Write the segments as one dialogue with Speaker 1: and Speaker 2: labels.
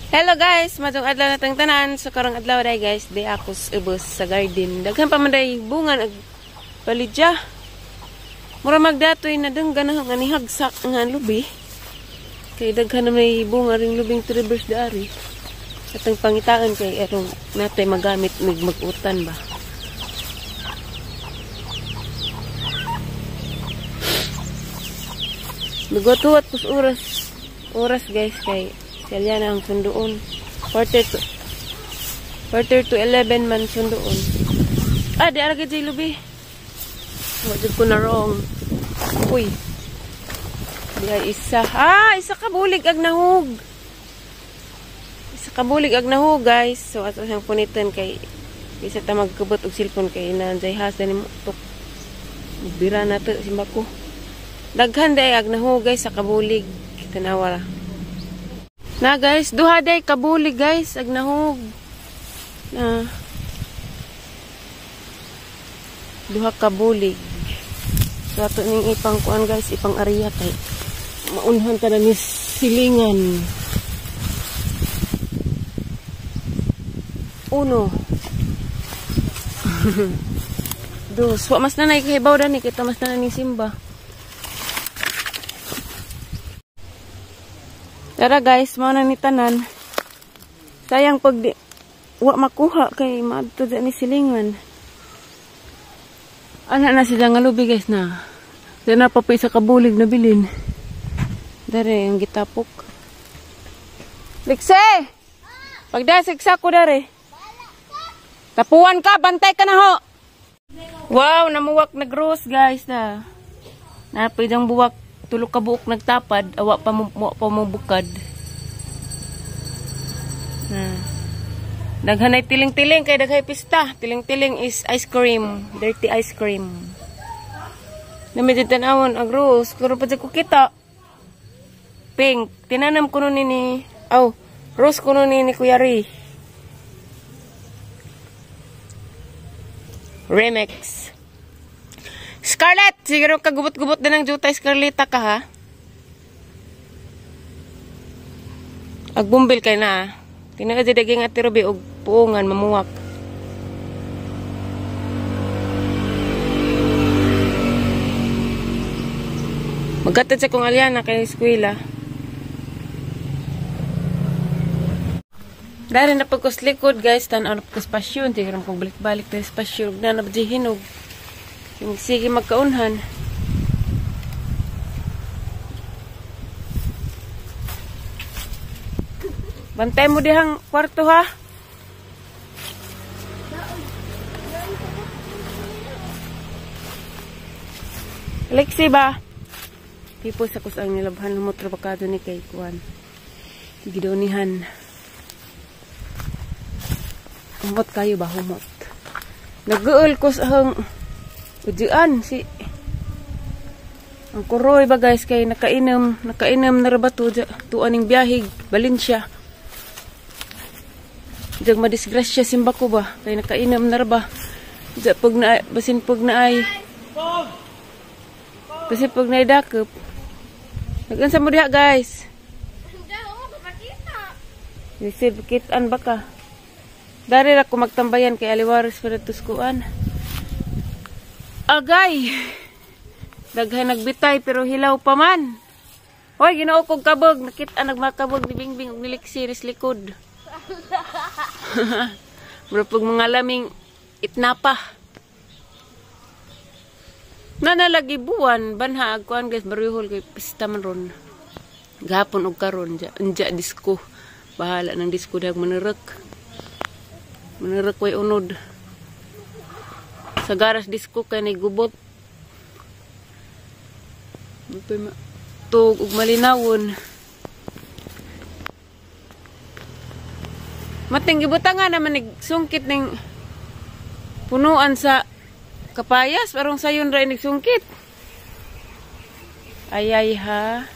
Speaker 1: Hello guys, madung adlaw na tang tanan. So karong adlaw day guys, di ako ubos sa garden. Daghan pa man day bunga ag palidya. Mura magdatoy na denggan nga ni hagsak nga lubi. Kay daghan na may bunga ring lubing tribers dari. Atong pangitaan kay erong natay magamit mag-utan ba. Nagwatuwat kus oras guys kay kaya na ang sundoon. Quarter to 11 man sundoon. Ah, di aragay jay lubi. Wajud ko na wrong. Uy. Di ay isa. Ah, isa ka bulig ag nahug. Isa ka bulig ag nahug guys. So ato siyang punitan kay isa ta magkabot og cellphone kay nanjay hasa ni mo tok. Bira na to simba ko. Daghan day ag nahug guys sa kabulig. Tanawa ra. Na guys, duha day kabulig guys, ag nahug. Na duha kabulig. So ato ning ipang kuan guys, ipang area kay maunhan ta na ni silingan. Uno. Dos, wa mas nanay kay baw dani kita mas nanay ni simba. Tara guys, mao na ni tanan. Sayang pag di wa makuha kay maadto ni silingan. Ana na sila nga lubi guys na. Di na pa sa kabulig na bilin. Dare ang gitapok. Likse! Pagdasig sa ko dare. Tapuan ka, bantay ka na ho. Wow, namuwak na gross guys na. Napidang buwak. Tulog ka buok nagtapad, awa pa mo bukad. Daghanay tiling-tiling kay daghay pista. Tiling-tiling is ice cream, dirty ice cream. Namedyo tanawon ang rose, pero pa ko kita. Pink, tinanam ko nun ni rose ko nun ni Kuya Ri. Remix. Scarlett! Siguro kagubot-gubot din ng jutay Scarletta ka ha. Agbumbil kay na. Tinaga daging ati Ruby og puungan mamuwak. Magatad sa kong alyana kay eskwela. Dahil na pagkos likod guys, tanaw na pagkos pasyon. Siguro kong balik-balik na pasyon. Na nabjihinog. Sige magkaunhan. Bantay mo dihang kwarto ha. Alexi ba? Pipo sa kusang nilabhan mo trabakado ni kay Kuan. Gidonihan. Humot kayo ba humot? Nag-uul ko sa ujian si ang kuroy ba guys kay nakainom na rabato tuan ning biyahig Valencia. Dag madisgrasya simba ko ba kay nakainom na raba. Pag na basin pag naay. Basin pag naay dakop. Nagansa mo diha guys. Receive kitan ba ka? Dari ra ko magtambayan kay aliwaris para tuskuan. Agay! Daghay nagbitay pero hilaw pa man. Hoy, ginoo kong kabog. Nakita nagmakabog ni Bingbing og niliksiris likod. Bro, pag mga laming itnapa. Nanalagi buwan. Banha, agkuhan guys, barihol kay pista man ron. Gapon og karon anja disco. Bahala ng disco dag manurek. Manurek way unod. Sa garas disco kay nagubot. Tug ug malinawon. Mating gibutangan naman nagsungkit ning punuan sa kapayas parang sayon ra nagsungkit. Ayay ha.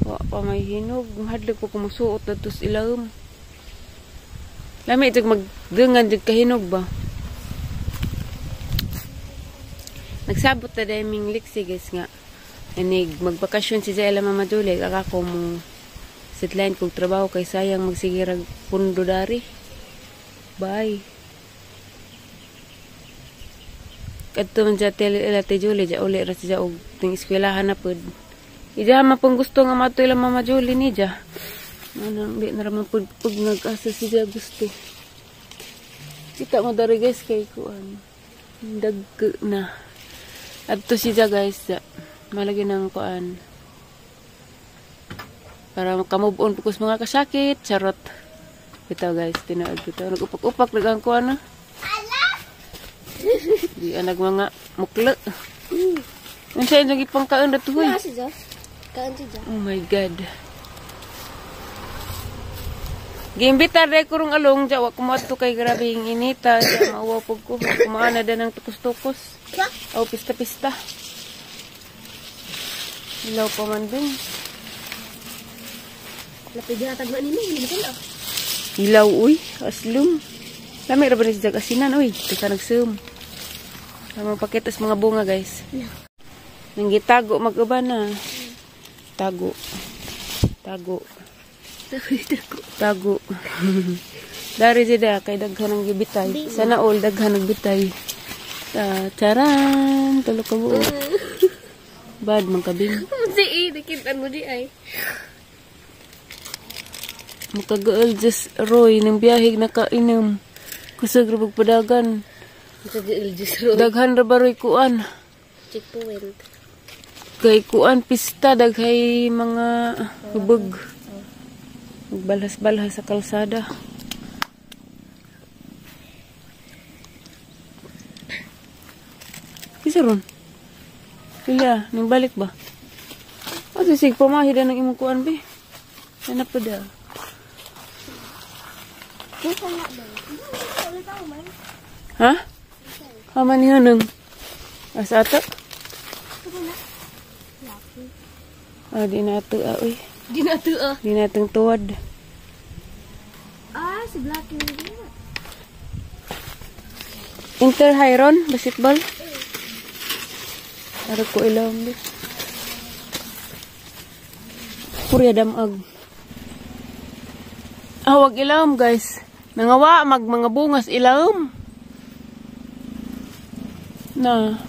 Speaker 1: Wa pa may hinog, hadlok ko kumusuot adto sa ilawom. Lami jud magdengan jud kahinog ba. Nagsabot ta daming liksi guys nga Anig, magbakasyon si Jaila Mama Julie. Ako mo sitline kong trabaho kay sayang magsigirag pundo dari. Bye. Kadto man siya Ate Julie, ja uli ra siya og ting eskwelahan na pod. Ija mapang gusto nga matoy lang Mama Julie ni ja. Ano, di na raman pug nag-asa siya gusto. Kita mo dari guys kay kuan. Dag na. Adto siya guys, ja. Malagi ng kuan. Para makamove on pukus mga kasakit, charot. Bitaw guys, tinaag bitaw. Nag-upak-upak nagang kuan na. Di anag mga mukla. Ang siya yung ipang kaon na tuhoy. Oh my God. Gimbitar rin kurong along. Diya, kumato kay grabe yung inita. Diya, mauwapog ko. Kumaan na din ng tukos-tukos. O, pista-pista. Hilaw pa man din.
Speaker 2: Lapit din natagwa nini.
Speaker 1: Hilaw, uy. Aslum. Lami ra ba ni siya asinan, uy. Teka nagsum. Tamang paketas mga bunga, guys. Nang gitago, mag-uba na. Tago. Tago. Tago. Dari sida, kay daghan ng gibitay. Sana all, daghan ng bitay. Charan! Tulog ka buo. Bad, magkabing.
Speaker 2: Di, nakitaan mo di ay.
Speaker 1: Makagaal just Roy, ng biyahig nakainom. Kusag rabag padagan. Daghan rabaroy kuan.
Speaker 2: Checkpoint.
Speaker 1: Kay kuan pista daghay mga hubog. Magbalhas-balhas sa kalsada. Kisa ron? Pila, nang balik ba? O sisig pamahida ng imong kuan be. Sana pa da. Ha? Haman yun nung asa ata? Ah, di na ito uy.
Speaker 2: Di na ito
Speaker 1: Di na itong tuwad.
Speaker 2: Si Blacky na din.
Speaker 1: Inter-Hyron, basketball. Harap ko ilawang din. Purya damag. Wag ilawang guys. Nangawa, mga bungas ilawang. Na.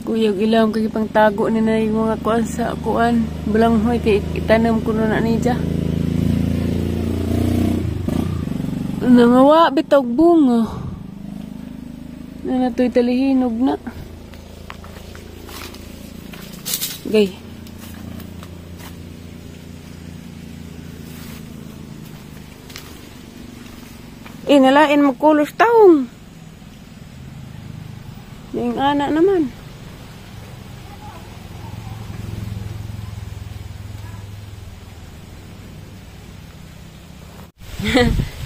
Speaker 1: Kuyag ilawang kay pang tago ni na yung mga kuan sa kuan. Balanghoy kay itanam ko na niya. Nangawa, bitog bunga. Na nato'y talihinog na. Gay. Nalain magkulos taong. Yung anak naman.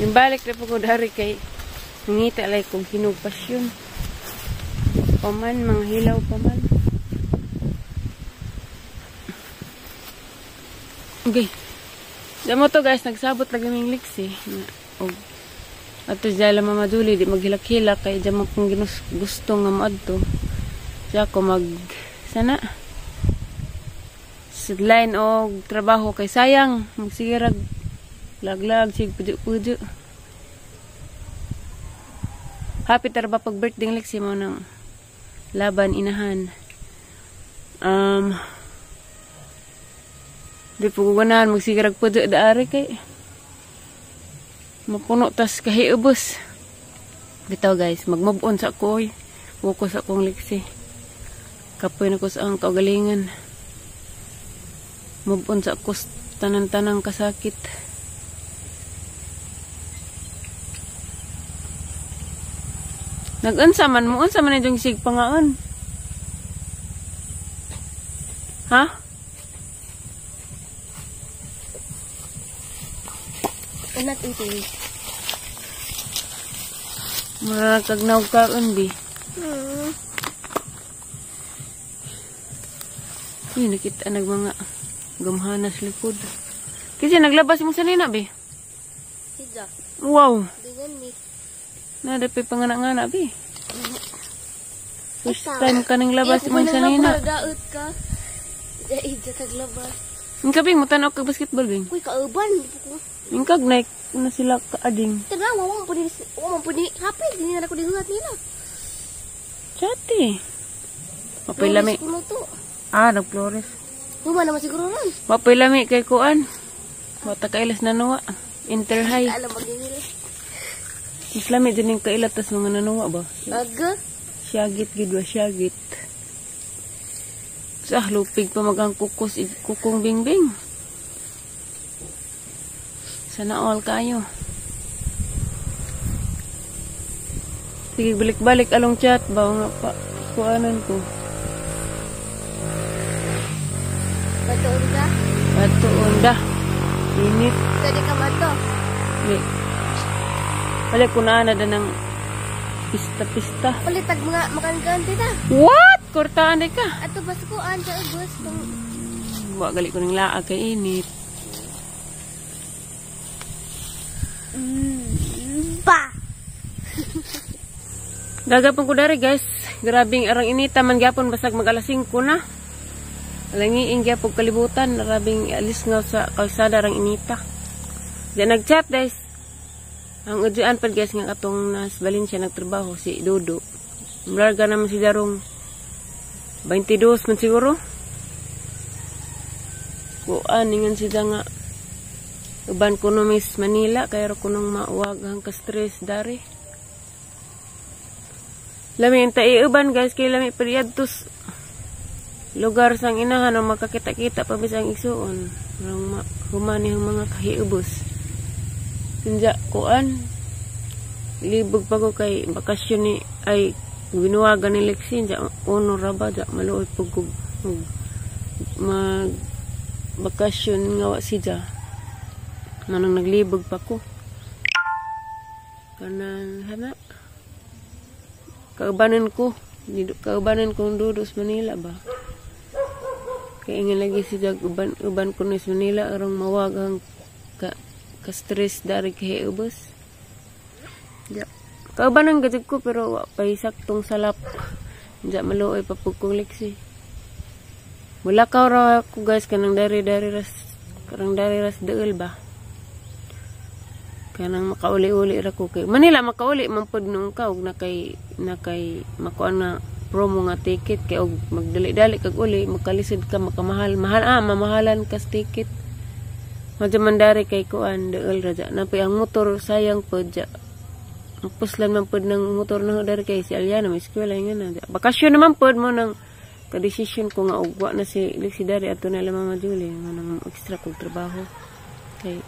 Speaker 1: Yung balik na po ko dari kay ngita alay kong hinugpasyon. Paman, mga hilaw paman. Okay. Damo to guys, nagsabot na gaming liksi. At Jaila Mama Julie, di maghilak-hilak kay dyan mo pong gusto nga maadto. Siya ko sana. Sidline o trabaho kay sayang. Magsigirag. Laglag, sig pujo-pujo. Happy tarba pag birthday ng liksi mo ng laban inahan. Di po ganahan magsigirag pujo daari kay mapuno tas kahiubos. Bitaw guys, mag-move on sa ako. Focus akong liksi. Kapoy na ko sa ang kaugalingan. Move on sa ako tanan-tanang kasakit. Nag-unsa man mo, unsa man yung sig pangaan. Ha?
Speaker 2: Anak ito.
Speaker 1: Marakagnaw ka undi. Uy, nakita nag mga gamhanas likod. Kasi naglabas mo sanina, be?
Speaker 2: Hija.
Speaker 1: Wow.
Speaker 2: Dengan ni.
Speaker 1: Nadapi panganak-nganak, be? First time ka nang labas mo sanina.
Speaker 2: Daot ka. Ija taglabas.
Speaker 1: Ingka bing mutanaw kag basketball bing.
Speaker 2: Uy, kauban.
Speaker 1: Ingkag naik na sila kaading.
Speaker 2: Tanawa, wala po ni hapit. Hindi na ako dinuhat nila.
Speaker 1: Chati. Mapay lami.
Speaker 2: Kuno to.
Speaker 1: Nag-flores.
Speaker 2: Huma naman siguro ron.
Speaker 1: Mapay lami kay kuan. Wata kailas na nuwa. Interhigh.
Speaker 2: Alam mag-ingil.
Speaker 1: Mas lami din yung kailat tas mga nanuwa ba?
Speaker 2: Aga.
Speaker 1: Syagit gid wa syagit. Lupig pa magang kukong bingbing. Sana all kayo. Sige, balik-balik along chat ba nga pa kuanan ko.
Speaker 2: Batuon ka?
Speaker 1: Batuon da. Init.
Speaker 2: Tadi ka bato?
Speaker 1: Di. Balik ko na ng pista-pista.
Speaker 2: Palitag mga makan-ganti na.
Speaker 1: What? Kortaan ka?
Speaker 2: Ato basta ko anja ubos.
Speaker 1: Gali ko ng laag kay init.
Speaker 2: Pa!
Speaker 1: Gagapon ko dari guys. Grabing arang inita man gyapon basag mag-alas 5 na. Alangiing gyapon kalibutan. Grabing alis nga sa kalsada arang inita. Diyan nag-chat guys. Ang udyaan pa guys nga katong nas Valencia nagtrabaho si Dodo. Mlarga naman si Darong 22 man siguro. Kuan ningan sida nga uban ko no Miss Manila kaya ko nung mauwag hang ka-stress dari. Lami intay uban guys kay lami periadtos lugar sang inahan o makakita-kita pa bisang igsuon. Rang humani ang mga kahiubos. Sinja kuan libog pa ko kay bakasyon ni ay binuwagan ni Lexi ja uno ra ba ja maluoy pug mag bakasyon nga wa si ja manang naglibog pa ko kanang hana kaubanan ko Dodos Manila ba kay ingin lagi si ja uban ko ni Manila arang mawagang ka-stress dari kay ubos ja kaubanan gajud ko pero wa pa saktong salap. Diya maluoy pa pug kong Lexi. Wala ka ra ko guys kanang dari ras deul ba. Kanang makauli-uli ra ko kay Manila makauli man pud nung ka og nakay makuan na promo nga ticket kay og magdali-dali kag uli makalisod ka makamahal mamahalan kas ticket. Madyo man dari kay kuan deul ra ja napay ang motor sayang pud ja. Puslan man pod ng motor na dari kay si Aliana may eskwela nga na. Bakasyon naman pod mo nang ka-decision ko nga ugwa na si Lexi dari ato na Mama Julie nga nang extra kong trabaho. Kay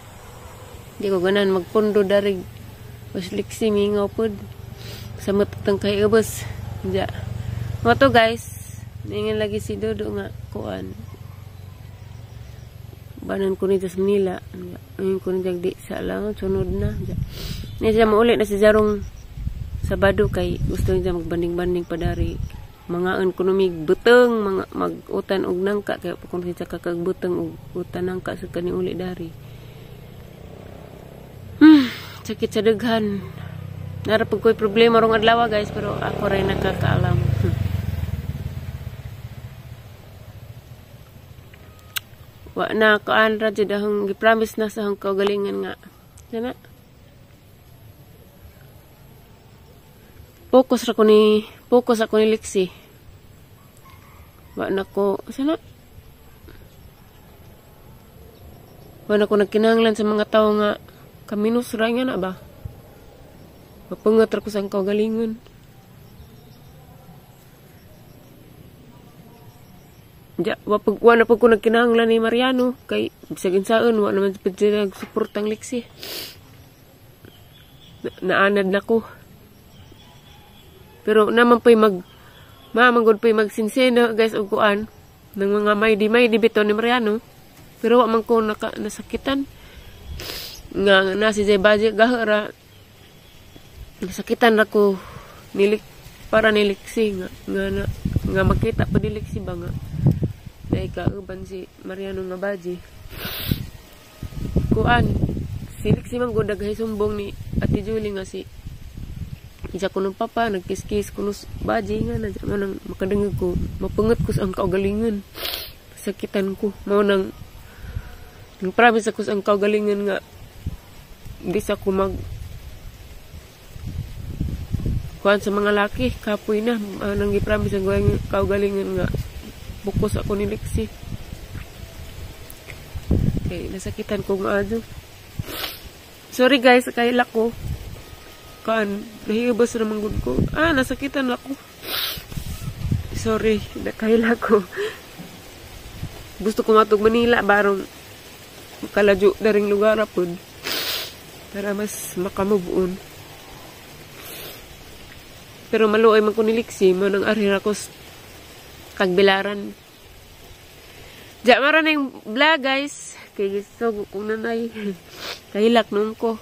Speaker 1: di ko ganan magpundo dari was Lexi mingaw pod sa matutang kay ubos. Ja. Mo to guys, ningan lagi si Dodo nga kuan. Banan ko ni sa Manila. Ngayon ko ni di sa lang sunod na. Ja. Niya siya maulit na si Jarong Sabado kay gusto niya magbanding-banding pa dari mga ekonomik buteng mga mag-utan og nangka kay kung siya kakagbuteng og utan nangka sa kani uli dari. Sakit sa daghan. Narapag ko'y problema rong adlaw guys pero ako rin nakakaalam. Wa na kaan ra jud ang gipromise na sa hang kaugalingan nga. Sana Focus ako ni Lexi. Wa na ko sana. Wa na ko nagkinahanglan sa mga tao nga kaminus ra nga na ba. Mapungat ra ko sa kaugalingon. Ja, wa na pag ko nagkinahanglan ni Mariano kay bisagin saon wa naman pud siya nagsuportang Lexi. Naanad na ko. Pero naman pa'y mamangod pa'y magsinsena guys og kuan ng mga may di bito ni Mariano. Pero wa man ko nasakitan. Nga na si Jay Baje gahara nasakitan ra ko para ni Lexi nga makita pa ni Lexi ba nga. Dahil kauban si Mariano nga Baje. Kuan si Lexi man gud daghay sumbong ni Ate Julie nga si isa ko ng papa, nagkiskis ko ng Baje nga na nang makadangag ko, mapungat ko sa ang kaugalingan. nasakitan ko. Mao nang promise ako sa ang kaugalingan nga di sa ko mag kuan sa mga laki kapoy na nang gi-promise ang kaugalingan nga bukos ako ni Lexi. Okay, nasakitan ko nga adyo. Sorry guys, kaila ko. Kan, nahihibas na manggod ko. Nasakitan ako. Sorry, nakaila ko. Gusto ko matug Manila, barong makaladyo na ring lugar apod. Para mas makamubuon. Pero maluoy man ko ni Lexi, manang arira ko kagbilaran. Diya, mara na yung vlog guys. Kaya gusto kong nanay. Kahilak nung ko.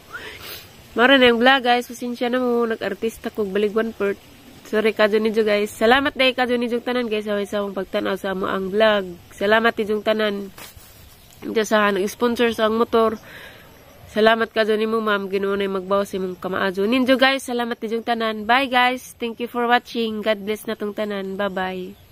Speaker 1: Mara na yung vlog guys. Pasensya na mo. Nag-artista ko. Balig 1/4. Sorry kadyo nidyo guys. Salamat dahil kadyo nidyo tanan guys. Sa isang pagtanaw sa mo ang vlog. Salamat nidyo tanan. Diyo sa nag-sponsor sa ang motor. Salamat kadyo ni mo ma'am. Ginoon ay magbawas sa mong kamaadyo. Nidyo guys. Salamat nidyo tanan. Bye guys. Thank you for watching. God bless na tong tanan. Bye bye.